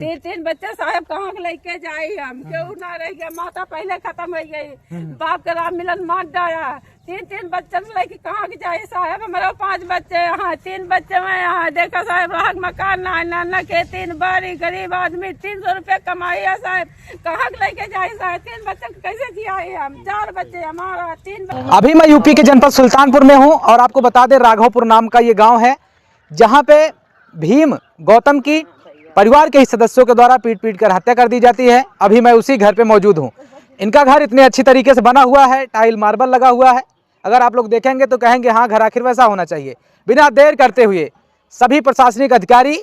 तीन बच्चे साहब कहाँ के लेके जाए हम क्यों ना रह गए। माता पहले खत्म हो गई, बाप का राम मिलन मार डाया। तीन बच्चे लेके कहाँ के जाए साहब। हमारे 5 बच्चे यहाँ, 3 बच्चे में यहाँ। देखा साहब राहत मकान ना के 3 बारी गरीब आदमी 300 रुपये कमाई है साहब। कहाँ के लेके जाए साहब। 3 बच्चे कैसे जियाए हम। 4 बच्चे हमारा 3 बच्चे। अभी मैं यूपी के जनपद सुल्तानपुर में हूँ और आपको बता दें राघवपुर नाम का ये गाँव है जहाँ पे भीम गौतम की परिवार के ही सदस्यों के द्वारा पीट कर हत्या कर दी जाती है। अभी मैं उसी घर पे मौजूद हूँ। इनका घर इतने अच्छी तरीके से बना हुआ है, टाइल मार्बल लगा हुआ है। अगर आप लोग देखेंगे तो कहेंगे हाँ घर आखिर वैसा होना चाहिए। बिना देर करते हुए सभी प्रशासनिक अधिकारी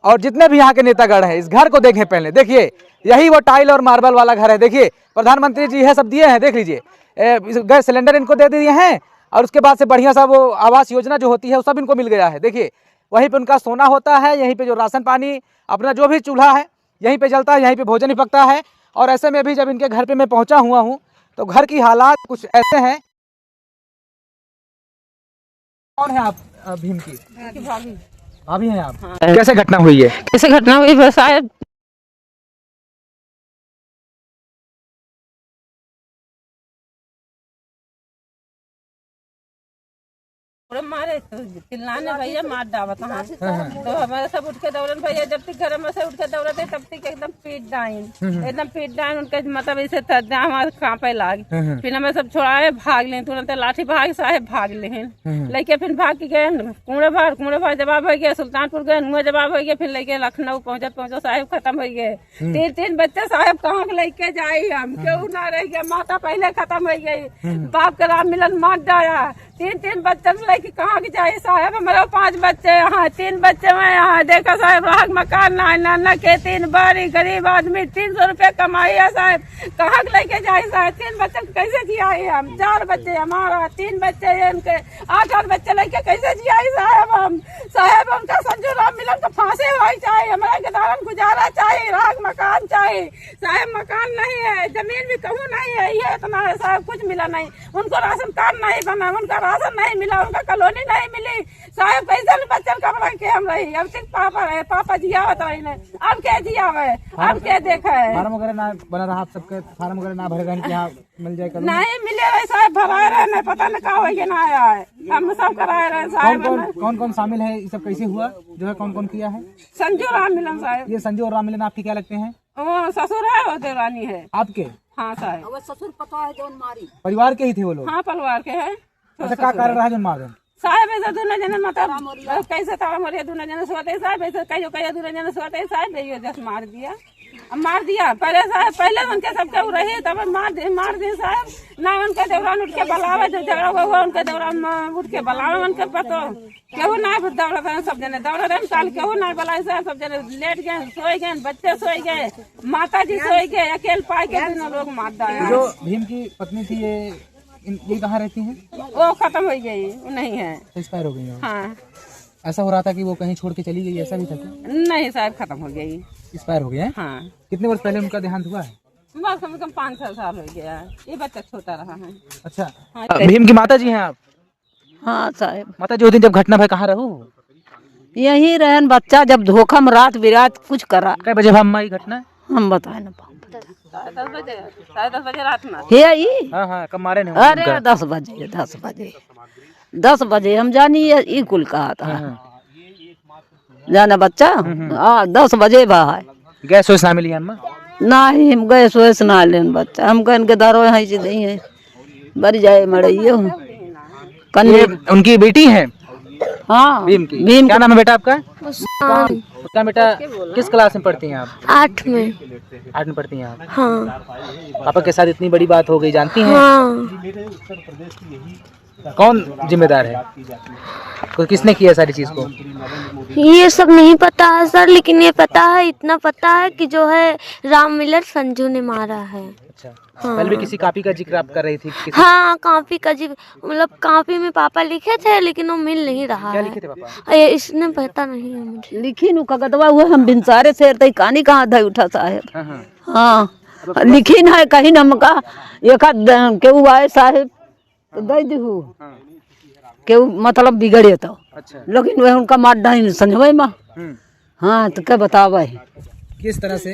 और जितने भी यहाँ के नेतागण हैं इस घर को देखें। पहले देखिए, यही वो टाइल और मार्बल वाला घर है। देखिए प्रधानमंत्री जी है सब दिए हैं, देख लीजिए। गैस सिलेंडर इनको दे दिए हैं और उसके बाद से बढ़िया सा वो आवास योजना जो होती है वो सब इनको मिल गया है। देखिए वहीं पे उनका सोना होता है, यहीं पे जो राशन पानी अपना जो भी चूल्हा है यहीं पे जलता है, यहीं पे भोजन ही पकता है। और ऐसे में भी जब इनके घर पे मैं पहुंचा हुआ हूं तो घर की हालात कुछ ऐसे हैं। कौन है आप? भीम की भाभी हैं आप? हाँ। कैसे घटना हुई है? कैसे घटना हुई साहब। मारे तो चिल्लाने भैया मार डावा कहाँ तो हमारे सब उठ के दौड़न भैया। जब तक घर में से उठ के दौड़ते तब तक एकदम पीट डाइन उनके मतलब ऐसे हमारे कांपे लाग। फिर हमें सब छोड़ाए भाग ले, तुरंत लाठी भाग साहेब भाग ले लेके फिर भाग के गए कुड़े भार जवाब हो गया। सुल्तानपुर गए हुए जवाब हो गया। फिर लेके लखनऊ पहुंचो साहेब खत्म हो गए। 3 बच्चे साहेब कहाँ के लेके जाए हम क्यों ना रह गए। माता पहले खत्म हो गई, बाप का राम मिलन मार डाया। 3 बच्चे लेके कहाँ के जाए साहब। हमारे 5 बच्चे यहाँ, 3 बच्चे में यहाँ। देखा साहब राहत मकान ना के 3 बारी गरीब आदमी 300 रुपये कमाई है साहब। कहाँ के लेके जाए साहब। 3 बच्चे कैसे जियाए हम। 4 बच्चे हमारा, 3 बच्चे इनके, 8 बच्चे लेके कैसे जियाए साहब हम। साहब उनका संजू राम मिलन का फांसी होनी चाहिए। हमारे गदारन गुजारा चाहिए, राहत मकान चाहिए साहब। मकान नहीं है, जमीन भी कहूँ नहीं है, ये इतना है साहब। कुछ मिला नहीं उनको, राशन कार्ड नहीं बना, उनका राशन नहीं मिला, उनका कॉलोनी नहीं मिली साहब। कैसे बच्चन कमरा के हम रही। अब सिर्फ पापा रहे, पापा जियावत रही ने। अब क्या जियावे, अब क्या देखा है। फार्म वगैरह ना बना रहा, आप सबके फार्म वगैरह ना भरे रहने यहाँ मिल जाए कल नहीं मिले रहे साहब। भराए रहे नहीं, पता नहीं कहा हो ना आया है। हम सब कराए रहे साहब। कौन शामिल है, ये सब कैसे हुआ जो है, कौन किया है? संजू राम मिलन साहब। ये संजू और राम मिलन आपके क्या लगते हैं? वो ससुर है, वो देवरानी है आपके? हाँ साहब। वो ससुर पता है जो मारी परिवार के ही थे वो लोग? हाँ परिवार के है। अच्छा क्या कारण रहा जो मार साहब। ऐसा दूना जन मतलब कैसे तारा मरिया दूना जन सोते साहब। ऐसे कई दूना जन सोते साहब। ये जस मार दिया पहले साहब। पहले उनके सबके रही तब मार दी साहब। ना उनके दौरान उठ के बलावे, जब झगड़ा हुआ उनके दौरान उठ के बलावे। उनके पतो केहू ना दौड़ रहे, सब जने दौड़ रहे काल केहू ना बलाए साहब। सब जने लेट गए, सोए गए, बच्चे सोए गए, माता जी सोए गए। अकेले पाए के तीनों लोग मार डाले। जो भीम की पत्नी थी ये कहाँ रहती हैं? वो खत्म हो गई, वो नहीं है, एक्सपायर हो गई है। हाँ। ऐसा हो रहा था कि वो कहीं छोड़ के चली गई, ऐसा भी था क्या? नहीं साहब खत्म हो गई, एक्सपायर हो गया है। हाँ। कितने वर्ष पहले उनका देहांत हुआ है? बस कम से कम 5-6 साल हो गया है। ये बच्चा छोटा रहा है। अच्छा। हाँ। भीम की माता जी हैं आप? हाँ साहब। माता जी उस दिन जब घटना भाई कहाँ रहो? यही रहन बच्चा जब धोखा में रात बिरात कुछ करा। क्या बजे भाई घटना? हम बताए ना 10:30 बजे रात में। हे हाँ कब मारे नहीं? अरे 10 बजे हम जानी ये कुल कहा था। जाना बच्चा 10 बजे बाहर गैस वैस ना मिली अम्मा? नहीं हम गए सोच ना लेन बच्चा। हम कन के दारो यहाँ से नहीं है बड़ी जाए मड़ियो कन्या उनकी बेटी है। हाँ भीम क्या नाम है बेटा आपका? उसका बेटा किस क्लास में पढ़ती हैं आप? 8 में। 8 में पढ़ती हैं आप? हाँ। पापा के साथ इतनी बड़ी बात हो गई, जानती हैं? हाँ। कौन जिम्मेदार है? तो किसने किया सारी चीज को? ये सब नहीं पता है सर, लेकिन ये पता है, इतना पता है कि जो है राम मिलन संजू ने मारा है। अच्छा। हाँ। पहले भी किसी कॉपी का जिक्र आप कर रही थी? हाँ कॉपी का मतलब कॉपी में पापा लिखे थे लेकिन वो मिल नहीं रहा क्या है। लिखे थे पापा? ये इसने पता नहीं है मुझे। लिखी नु कगदवा हुए हम बिनसारे शेर तई कहानी कहाँ था उठा साहेब। हाँ लिखी ना कहीं नमका एक केहू आए साहेब तो दे दू केहू मतलब बिगड़े तो। अच्छा। लेकिन वह उनका मार डाइन समझवे माँ। हाँ तो क्या बतावे किस तरह से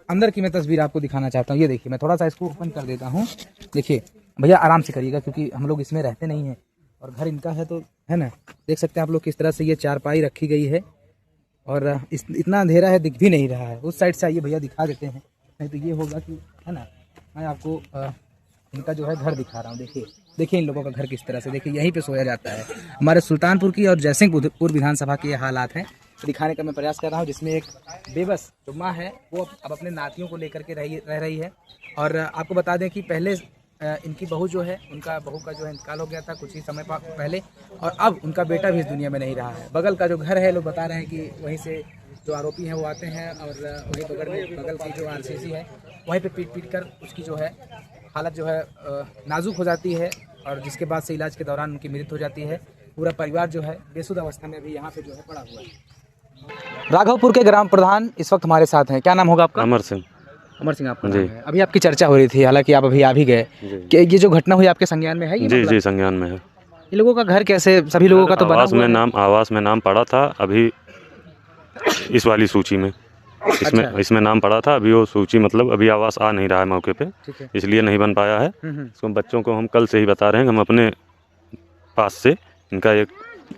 अंदर की मैं तस्वीर आपको दिखाना चाहता हूँ। ये देखिए, मैं थोड़ा सा इसको ओपन कर देता हूँ। देखिए भैया, आराम से करिएगा क्योंकि हम लोग इसमें रहते नहीं हैं और घर इनका है, तो है ना। देख सकते हैं आप लोग किस तरह से ये चारपाई रखी गई है और इतना अंधेरा है, दिख भी नहीं रहा है। उस साइड से आइए भैया, दिखा देते हैं, नहीं तो ये होगा कि, है ना, मैं आपको इनका जो है घर दिखा रहा हूँ। देखिए इन लोगों का घर किस तरह से, देखिए यहीं पे सोया जाता है। हमारे सुल्तानपुर की और जयसिंहपुर विधानसभा के ये हालात हैं, दिखाने का मैं प्रयास कर रहा हूँ, जिसमें एक बेबस जो माँ है वो अब अपने नातियों को लेकर के रह रही है। और आपको बता दें कि पहले इनकी बहू जो है, उनका बहू का जो है इंतकाल हो गया था कुछ ही समय पहले, और अब उनका बेटा भी इस दुनिया में नहीं रहा है। बगल का जो घर है, लोग बता रहे हैं कि वहीं से जो आरोपी हैं वो आते हैं और वहीं बगल की जो RCC है वहीं पे पीट कर उसकी जो है हालत जो है नाजुक हो जाती है और जिसके बाद से इलाज के दौरान उनकी मृत्यु हो जाती है। पूरा परिवार जो है बेसुध अवस्था में अभी यहाँ पे जो है पड़ा हुआ है। राघवपुर के ग्राम प्रधान इस वक्त हमारे साथ हैं। क्या नाम होगा आपका? अमर सिंह। अमर सिंह आपका नाम है। अभी आपकी चर्चा हो रही थी, हालांकि आप अभी आ भी गए कि ये जो घटना हुई आपके संज्ञान में है? ये जी जी, संज्ञान में है। ये लोगों का घर कैसे, सभी लोगों का तो बना हुआ है? आवास में नाम पड़ा था अभी इस वाली सूची में, इसमें नाम पड़ा था। अभी वो सूची मतलब अभी आवास आ नहीं रहा है मौके पे, इसलिए नहीं बन पाया है। इसको बच्चों को हम कल से ही बता रहे हैं, हम अपने पास से इनका एक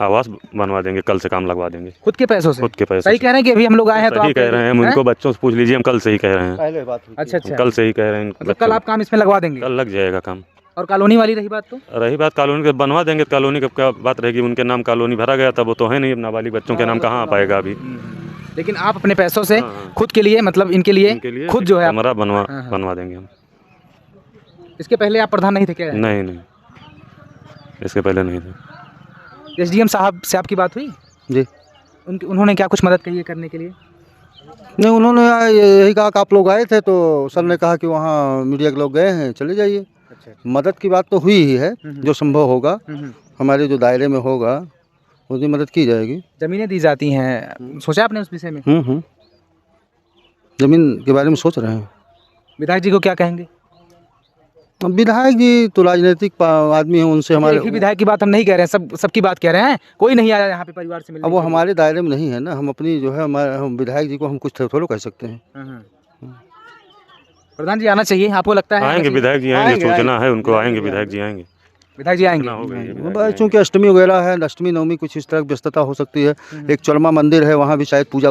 आवास बनवा देंगे, कल से काम लगवा देंगे खुद के पैसों से। खुद के पैसे सही कह रहे हैं कि अभी हम लोग आए हैं तो सही कह रहे हैं। उनको बच्चों से पूछ लीजिए, हम कल से ही कह रहे हैं। अच्छा, कल से ही कह रहे हैं। मतलब कल आप काम इसमें लगवा देंगे? कल लग जाएगा काम। और कॉलोनी वाली रही बात, तो रही बात कॉलोनी के बनवा देंगे। कॉलोनी का क्या बात रहेगी, उनके नाम कॉलोनी भरा गया था, वो तो है नहीं, नाबालिग बच्चों के नाम कहाँ आ पाएगा अभी। लेकिन आप अपने पैसों से खुद के लिए, मतलब इनके लिए खुद जो है कमरा बनवा देंगे हम। इसके पहले आप प्रधान नहीं थे क्या? नहीं, इसके पहले नहीं थे। SDM साहब से आपकी बात हुई? जी। उन्होंने क्या कुछ मदद कही है करने के लिए? नहीं, उन्होंने यही कहा कि आप लोग आए थे तो सर ने कहा कि वहाँ मीडिया के लोग गए हैं, चले जाइए। अच्छा। मदद की बात तो हुई ही है, जो संभव होगा हमारे जो दायरे में होगा उसकी मदद की जाएगी। ज़मीनें दी जाती हैं, सोचा आपने उस विषय में? ज़मीन के बारे में सोच रहे हैं। विधायक जी को क्या कहेंगे? विधायक जी तो राजनीतिक आदमी हैं, उनसे हमारे विधायक की बात हम नहीं कह रहे हैं, सबकी बात कह रहे हैं। कोई नहीं आया यहाँ पे परिवार से मिलने। अब वो हमारे दायरे में नहीं है ना, हम अपनी जो है हम विधायक जी को हम कुछ थोड़ा कह सकते हैं। प्रधान जी आना चाहिए, आपको लगता है? आएंगे विधायक जी, आएंगे, सूचना है उनको, आएंगे विधायक जी, आएंगे। विधायक जी आएंगे। चूँकि अष्टमी वगैरह है, अष्टमी नवमी कुछ इस तरह की व्यस्तता हो सकती है। एक चरमा मंदिर है, वहाँ भी शायद पूजा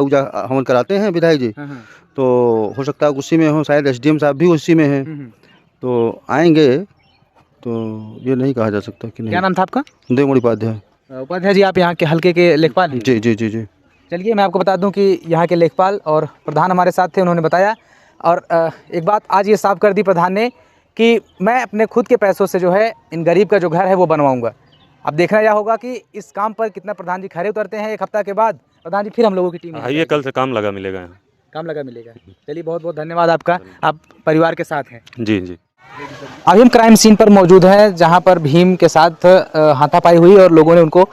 हवन कराते हैं विधायक जी, तो हो सकता है उसी में हो। शायद SDM साहब भी उसी में हैं, तो आएंगे, तो ये नहीं कहा जा सकता कि नहीं। क्या नाम था आपका? देवमणि उपाध्याय। उपाध्याय जी, आप यहाँ के हल्के के लेखपाल हैं? जी जी जी जी। चलिए, मैं आपको बता दूं कि यहाँ के लेखपाल और प्रधान हमारे साथ थे, उन्होंने बताया। और एक बात आज ये साफ कर दी प्रधान ने कि मैं अपने खुद के पैसों से जो है इन गरीब का जो घर है वो बनवाऊंगा। अब देखना यह होगा कि इस काम पर कितना प्रधान जी खड़े उतरते हैं। एक हफ्ता के बाद प्रधान जी फिर हम लोगों की टीम आइए, कल से काम लगा मिलेगा। चलिए, बहुत बहुत धन्यवाद आपका, आप परिवार के साथ हैं। जी जी। अभी हम क्राइम सीन पर मौजूद हैं, जहां पर भीम के साथ हाथापाई हुई और लोगों ने उनको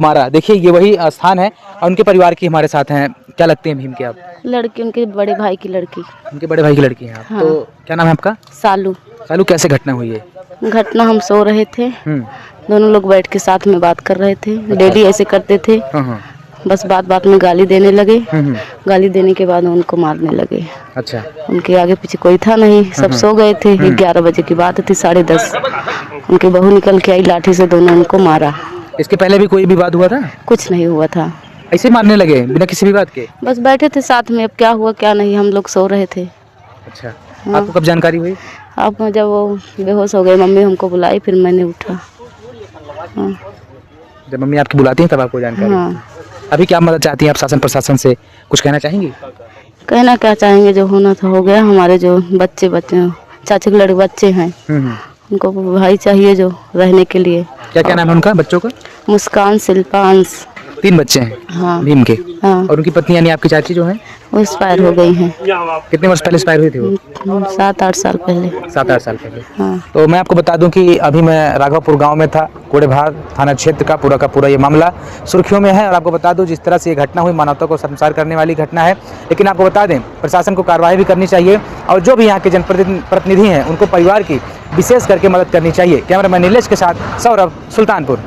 मारा। देखिए, ये वही स्थान है और उनके परिवार की हमारे साथ हैं। क्या लगते हैं भीम के आप? लड़की, उनके बड़े भाई की लड़की। उनके बड़े भाई की लड़की हैं आप? हाँ। तो क्या नाम है आपका? सालू। सालू, कैसे घटना हुई है? घटना, हम सो रहे थे, दोनों लोग बैठ के साथ में बात कर रहे थे। डेली ऐसे करते थे। बस बात में गाली देने लगे। गाली देने के बाद उनको मारने लगे। अच्छा। उनके आगे पीछे कोई था नहीं, सब सो गए थे। 11 बजे की बात थी, 10:30 उनकी बहू निकल के आई, लाठी से दोनों उनको मारा। इसके पहले भी कोई विवाद हुआ था? कुछ नहीं हुआ था, ऐसे मारने लगे बिना किसी भी बात के? बस बैठे थे साथ में, अब क्या हुआ क्या नहीं, हम लोग सो रहे थे। अच्छा। आपको कब जानकारी हुई? अब जब वो बेहोश हो गए, मम्मी हमको बुलाई, फिर मैंने उठा। जब मम्मी आपकी बुलाती हैं तब आपको जानकारी? अभी क्या मदद चाहती हैं आप शासन प्रशासन से, कुछ कहना चाहेंगी? कहना क्या चाहेंगे, जो होना था हो गया। हमारे जो बच्चे चाचे के लड़के बच्चे हैं, उनको भाई चाहिए जो रहने के लिए। क्या नाम है उनका, बच्चों का? मुस्कान, शिल्पा, अंश। 3 बच्चे हैं? हाँ। भीम के? हाँ। और उनकी पत्नी यानी आपकी चाची जो है वो एक्सपायर हो गई हैं। कितने वर्ष पहले एक्सपायर हुई थी वो? 7-8 साल पहले। 7-8 साल पहले। हाँ। तो मैं आपको बता दूं कि अभी मैं राघवपुर गांव में था। कोड़ेभार थाना क्षेत्र का पूरा ये मामला सुर्खियों में है। और आपको बता दूं, जिस तरह से ये घटना हुई, मानवता को शर्मसार करने वाली घटना है। लेकिन आपको बता दें, प्रशासन को कार्रवाई भी करनी चाहिए और जो भी यहाँ के जनप्रतिनिधि हैं उनको परिवार की विशेष करके मदद करनी चाहिए। कैमरामैन नीलेश के साथ सौरभ, सुल्तानपुर।